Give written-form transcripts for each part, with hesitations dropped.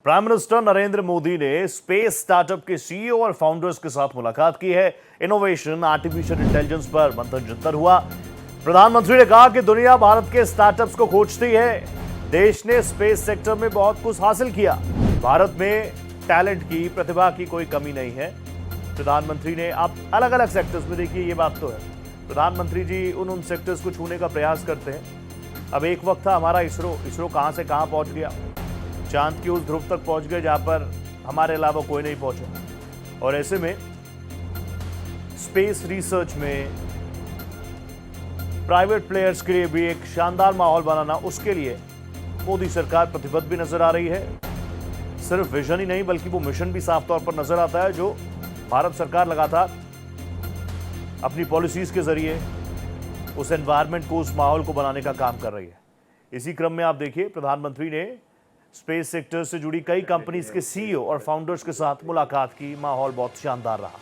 Prime minister Narendra Modi ने space startup के CEO और फाउंडर्स के साथ मुलाकात की है। इनोवेशन, आर्टिफिशियल इंटेलिजेंस पर मंथन चिंतन हुआ। प्रधानमंत्री ने कहा कि दुनिया भारत के स्टार्टअप्स को खोजती है। देश ने स्पेस सेक्टर में बहुत कुछ हासिल किया। भारत में टैलेंट की, प्रतिभा की कोई कमी नहीं है। प्रधानमंत्री ने आप अलग अलग सेक्टर्स में देखिए, ये बात तो है, प्रधानमंत्री जी उन सेक्टर्स को छूने का प्रयास करते हैं। अब एक वक्त था हमारा इसरो कहां से कहां पहुंच गया, चांद की उस ध्रुव तक पहुंच गए जहां पर हमारे अलावा कोई नहीं पहुंचा। और ऐसे में स्पेस रिसर्च में प्राइवेट प्लेयर्स के लिए भी एक शानदार माहौल बनाना, उसके लिए मोदी सरकार प्रतिबद्ध भी नजर आ रही है। सिर्फ विजन ही नहीं बल्कि वो मिशन भी साफ तौर पर नजर आता है, जो भारत सरकार लगातार अपनी पॉलिसीज के जरिए उस एनवायरनमेंट को, उस माहौल को बनाने का काम कर रही है। इसी क्रम में आप देखिए, प्रधानमंत्री ने स्पेस सेक्टर से जुड़ी कई कंपनीज के सीईओ और फाउंडर्स के साथ मुलाकात की। माहौल बहुत शानदार रहा।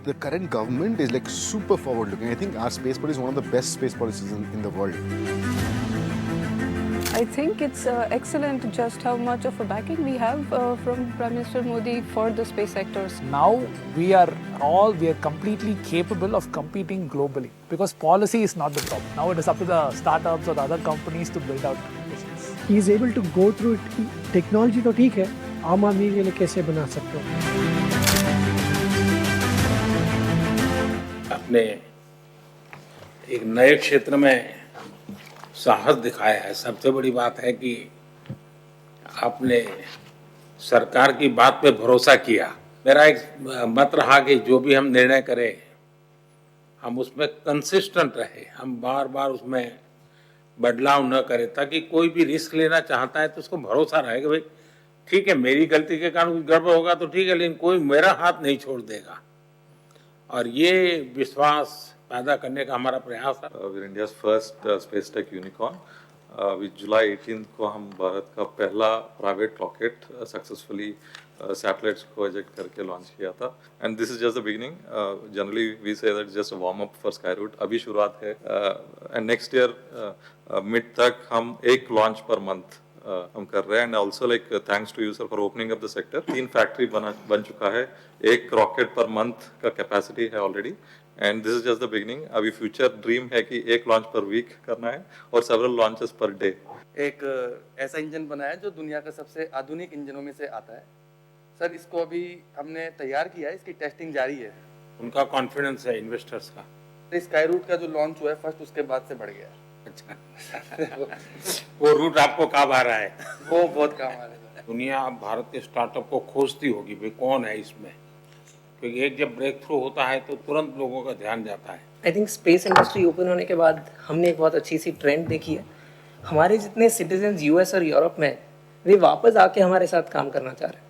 The current government is like super forward looking. I think our space policy is one of the best space policies in the world. I think it's excellent just how much of a backing we have from Prime Minister Modi for the space sectors. Now we are completely capable of competing globally because policy is not the problem. Now it is up to the startups or the other companies to build out business. He is able to go through it. Technology तो ठीक है, आम आदमी के लिए कैसे बना सकते हो? आपने एक नए क्षेत्र में साहस दिखाया है। सबसे बड़ी बात है कि आपने सरकार की बात पे भरोसा किया। मेरा एक मत रहा कि जो भी हम निर्णय करें, हम उसमें कंसिस्टेंट रहे, हम बार बार उसमें बदलाव न करें, ताकि कोई भी रिस्क लेना चाहता है तो उसको भरोसा रहे कि भाई ठीक है, मेरी गलती के कारण कुछ गड़बड़ होगा तो ठीक है, लेकिन कोई मेरा हाथ नहीं छोड़ देगा। और ये विश्वास पैदा करने का हमारा प्रयास है। We're India's first space tech unicorn. With July 18th को हम भारत का पहला प्राइवेट रॉकेट सक्सेसफुली सैटेलाइट्स को इजेक्ट करके लॉन्च किया था। And this is just the beginning. Generally we say that just a warm up for Skyroot. अभी शुरुआत है। एंड नेक्स्ट ईयर मिड तक हम एक लॉन्च पर मंथ हम कर रहे हैं। And also like thanks to you sir for opening up the sector. 3 factory बन चुका है, 1 रॉकेट पर मंथ का कैपेसिटी है already. And this is just the beginning. अभी फ्यूचर ड्रीम है कि 1 लॉन्च पर वीक करना है और सेवरल लॉन्चेस पर डे। एक ऐसा इंजन बना है जो दुनिया का सबसे आधुनिक इंजनों में से आता है। सर, इसको अभी हमने तैयार किया है, इसकी टेस्टिंग जारी है। उनका कॉन्फिडेंस है इन्वेस्टर्स का। तो स्काई रूट का जो लॉन्च हुआ है फर्स्ट, उसके बाद से बढ़ गया। अच्छा वो रूट आपको काम आ रहा है? वो बहुत काम आ रहा है। दुनिया अब भारत के स्टार्टअप को खोजती होगी, भाई कौन है इसमें, क्योंकि एक जब ब्रेक थ्रू होता है तो तुरंत लोगों का ध्यान जाता है। I think space industry open होने के बाद हमने एक बहुत अच्छी सी ट्रेंड देखी है। हमारे जितने सिटीजन्स यूएस और यूरोप में, वे वापस आके हमारे साथ काम करना चाह रहे हैं।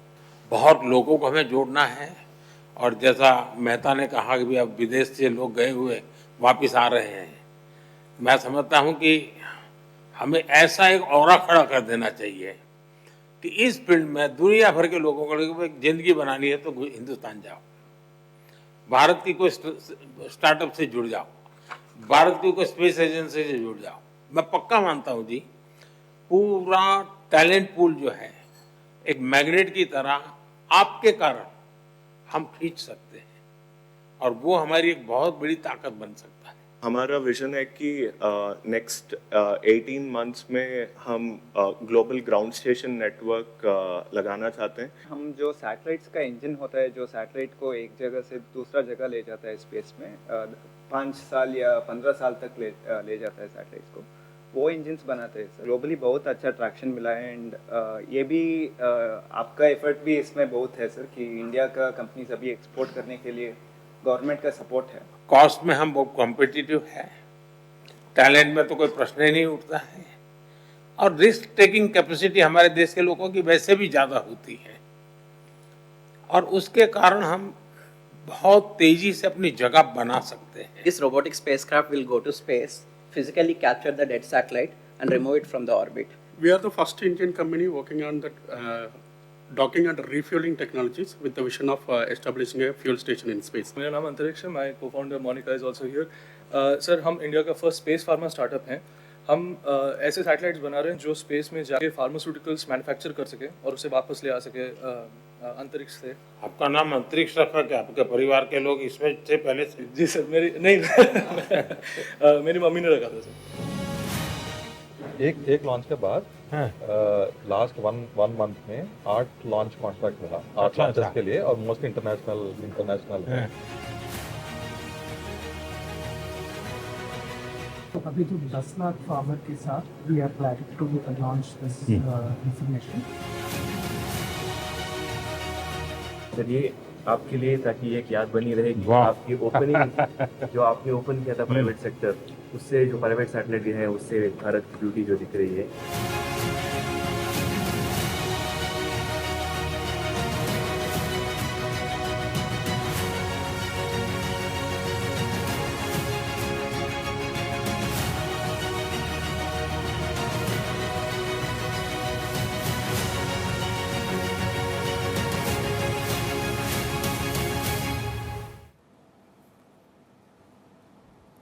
बहुत लोगों को हमें जोड़ना है। और जैसा मेहता ने कहा कि भी अब विदेश से लोग गए हुए वापस आ रहे हैं, मैं समझता हूं कि हमें ऐसा एक ऑरा खड़ा कर देना चाहिए कि इस फील्ड में दुनिया भर के लोगों को एक जिंदगी बनानी है तो हिंदुस्तान जाओ, भारत की कोई स्टार्टअप से जुड़ जाओ, भारत की कोई स्पेस एजेंसी से जुड़ जाओ। मैं पक्का मानता हूं जी, पूरा टैलेंट पूल जो है एक मैग्नेट की तरह आपके कारण हम खींच सकते हैं, और वो हमारी एक बहुत बड़ी ताकत बन सकता है। हमारा विजन है कि नेक्स्ट 18 मंथ्स में हम ग्लोबल ग्राउंड स्टेशन नेटवर्क लगाना चाहते हैं। हम जो सैटेलाइट्स का इंजन होता है, जो सैटेलाइट को एक जगह से दूसरा जगह ले जाता है स्पेस में, 5 साल या 15 साल तक ले जाता है सैटेलाइट्स को, वो इंजन्स बनाते हैं। ग्लोबली बहुत अच्छा ट्रैक्शन मिला है। एंड ये भी आपका एफर्ट भी इसमें बहुत है सर, कि इंडिया का कंपनीज अभी एक्सपोर्ट करने के लिए गवर्नमेंट का सपोर्ट है। कॉस्ट में हम बहुत कॉम्पिटिटिव है, टैलेंट में तो कोई प्रश्न ही नहीं उठता है, और रिस्क टेकिंग कैपेसिटी हमारे देश के लोगों की वैसे भी ज़्यादा होती है, और उसके कारण हम बहुत तेजी से अपनी जगह बना सकते हैं। This robotic spacecraft will go to space, physically capture the dead satellite and remove it from the orbit. We are the first Indian company working on the docking and refueling technologies with the vision of establishing a fuel station in space. मेरा नाम अंतरिक्ष है, my cofounder Monika is also here. Sir, हम India का first space pharma startup हैं। हम ऐसे satellites बना रहे हैं जो स्पेस में जाके फार्मास्यूटिकल्स मैन्युफैक्चर कर सके और उसे वापस ले आ सके अंतरिक्ष से। आपका नाम अंतरिक्ष रखा क्या? आपके परिवार के लोग इसमें थे पहले से? जी सर, मेरी नहीं मेरी मम्मी ने रखा था सर। एक लॉन्च के बाद लास्ट वन मंथ में 8 लॉन्च कॉन्ट्रैक्ट मिला, 8 लॉन्चेस के लिए, और मोस्ट इंटरनेशनल है। तो अभी जो 10 लाख फार्मर के साथ we are planning to launch this information. चलिए, आपके लिए, ताकि एक याद बनी रहेगी आपकी ओपनिंग जो आपने ओपन किया था प्राइवेट सेक्टर, उससे जो प्राइवेट सैटेलाइट है उससे भारत की ब्यूटी जो दिख रही है।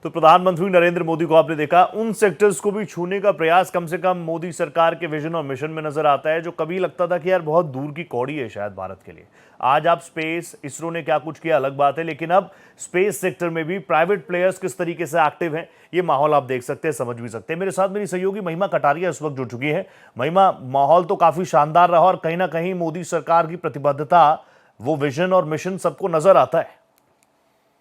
तो प्रधानमंत्री नरेंद्र मोदी को आपने देखा, उन सेक्टर्स को भी छूने का प्रयास कम से कम मोदी सरकार के विजन और मिशन में नजर आता है जो कभी लगता था कि यार बहुत दूर की कौड़ी है शायद भारत के लिए। आज आप स्पेस, इसरो ने क्या कुछ किया अलग बात है, लेकिन अब स्पेस सेक्टर में भी प्राइवेट प्लेयर्स किस तरीके से एक्टिव हैं, ये माहौल आप देख सकते हैं, समझ भी सकते हैं। मेरे साथ मेरी सहयोगी महिमा कटारिया इस वक्त जुड़ चुकी है। महिमा, माहौल तो काफी शानदार रहा और कहीं ना कहीं मोदी सरकार की प्रतिबद्धता, वो विजन और मिशन सबको नजर आता है।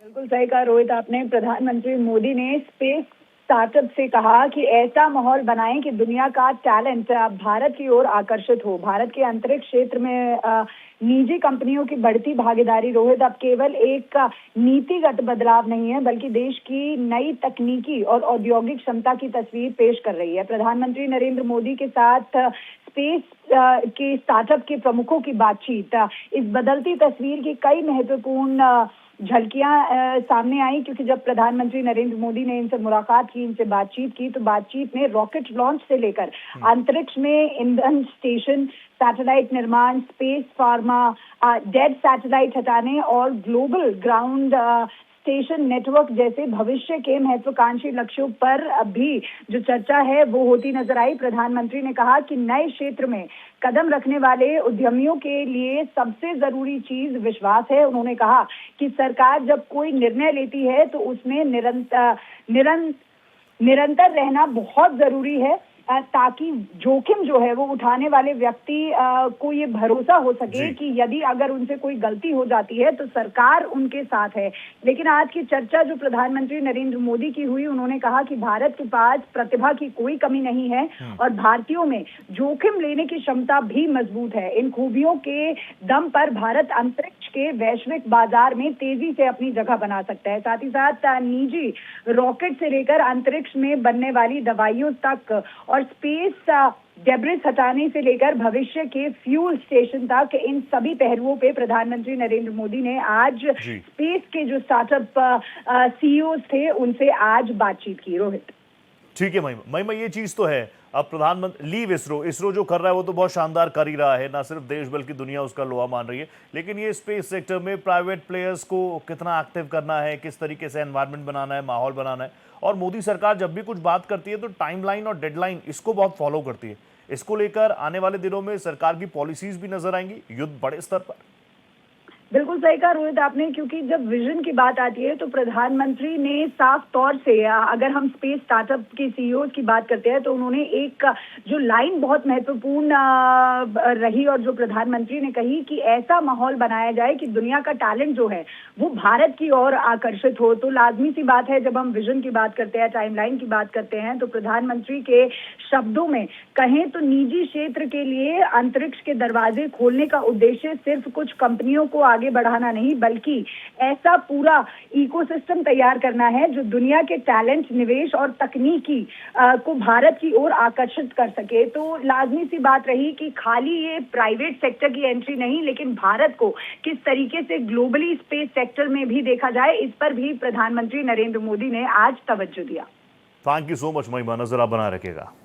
बिल्कुल सही कहा रोहित आपने। प्रधानमंत्री मोदी ने स्पेस स्टार्टअप से कहा कि ऐसा माहौल बनाएं कि दुनिया का टैलेंट भारत की ओर आकर्षित हो। भारत के अंतरिक्ष क्षेत्र में निजी कंपनियों की बढ़ती भागीदारी रोहित अब केवल एक नीतिगत बदलाव नहीं है, बल्कि देश की नई तकनीकी और औद्योगिक क्षमता की तस्वीर पेश कर रही है। प्रधानमंत्री नरेंद्र मोदी के साथ स्पेस के स्टार्टअप के प्रमुखों की बातचीत इस बदलती तस्वीर की कई महत्वपूर्ण झलकियां सामने आई, क्योंकि जब प्रधानमंत्री नरेंद्र मोदी ने इनसे मुलाकात की, इनसे बातचीत की, तो बातचीत में रॉकेट लॉन्च से लेकर अंतरिक्ष में ईंधन स्टेशन, सैटेलाइट निर्माण, स्पेस फार्मा, डेड सैटेलाइट हटाने और ग्लोबल ग्राउंड स्टेशन नेटवर्क जैसे भविष्य के महत्वाकांक्षी लक्ष्यों पर भी जो चर्चा है वो होती नजर आई। प्रधानमंत्री ने कहा कि नए क्षेत्र में कदम रखने वाले उद्यमियों के लिए सबसे जरूरी चीज विश्वास है। उन्होंने कहा कि सरकार जब कोई निर्णय लेती है तो उसमें निरंतर रहना बहुत जरूरी है, ताकि जोखिम जो है वो उठाने वाले व्यक्ति को ये भरोसा हो सके कि यदि अगर उनसे कोई गलती हो जाती है तो सरकार उनके साथ है। लेकिन आज की चर्चा जो प्रधानमंत्री नरेंद्र मोदी की हुई, उन्होंने कहा कि भारत के पास प्रतिभा की कोई कमी नहीं है और भारतीयों में जोखिम लेने की क्षमता भी मजबूत है। इन खूबियों के दम पर भारत अंतरिक्ष के वैश्विक बाजार में तेजी से अपनी जगह बना सकता है। साथ ही साथ निजी रॉकेट से लेकर अंतरिक्ष में बनने वाली दवाइयों तक और स्पेस डेब्रिस हटाने से लेकर भविष्य के फ्यूल स्टेशन तक, इन सभी पहलुओं पे प्रधानमंत्री नरेंद्र मोदी ने आज स्पेस के जो स्टार्टअप सीईओ थे उनसे आज बातचीत की। रोहित, ठीक है महिमा, ये चीज तो है। अब प्रधानमंत्री लीव इसरो जो कर रहा है वो तो बहुत शानदार कर ही रहा है, ना सिर्फ देश बल्कि दुनिया उसका लोहा मान रही है, लेकिन ये स्पेस सेक्टर में प्राइवेट प्लेयर्स को कितना एक्टिव करना है, किस तरीके से एनवायरनमेंट बनाना है, माहौल बनाना है। और मोदी सरकार जब भी कुछ बात करती है तो टाइमलाइन और डेडलाइन इसको बहुत फॉलो करती है। इसको लेकर आने वाले दिनों में सरकार की पॉलिसीज भी नजर आएंगी युद्ध बड़े स्तर पर। बिल्कुल सही कहा रोहित आपने, क्योंकि जब विजन की बात आती है तो प्रधानमंत्री ने साफ तौर से, अगर हम स्पेस स्टार्टअप के सीईओ की बात करते हैं तो उन्होंने एक जो लाइन बहुत महत्वपूर्ण रही और जो प्रधानमंत्री ने कही कि ऐसा माहौल बनाया जाए कि दुनिया का टैलेंट जो है वो भारत की ओर आकर्षित हो। तो लाजमी सी बात है, जब हम विजन की बात करते हैं, टाइमलाइन की बात करते हैं, तो प्रधानमंत्री के शब्दों में कहें तो निजी क्षेत्र के लिए अंतरिक्ष के दरवाजे खोलने का उद्देश्य सिर्फ कुछ कंपनियों को आगे बढ़ाना नहीं, बल्कि ऐसा पूरा इकोसिस्टम तैयार करना है जो दुनिया के टैलेंट, निवेश और तकनीकी को भारत की ओर आकर्षित कर सके। तो लाजमी सी बात रही कि खाली ये प्राइवेट सेक्टर की एंट्री नहीं, लेकिन भारत को किस तरीके से ग्लोबली स्पेस सेक्टर में भी देखा जाए, इस पर भी प्रधानमंत्री नरेंद्र मोदी ने आज तवज्जो दिया। थैंक यू सो मच महिमा, नजर आप बनाए रखेगा।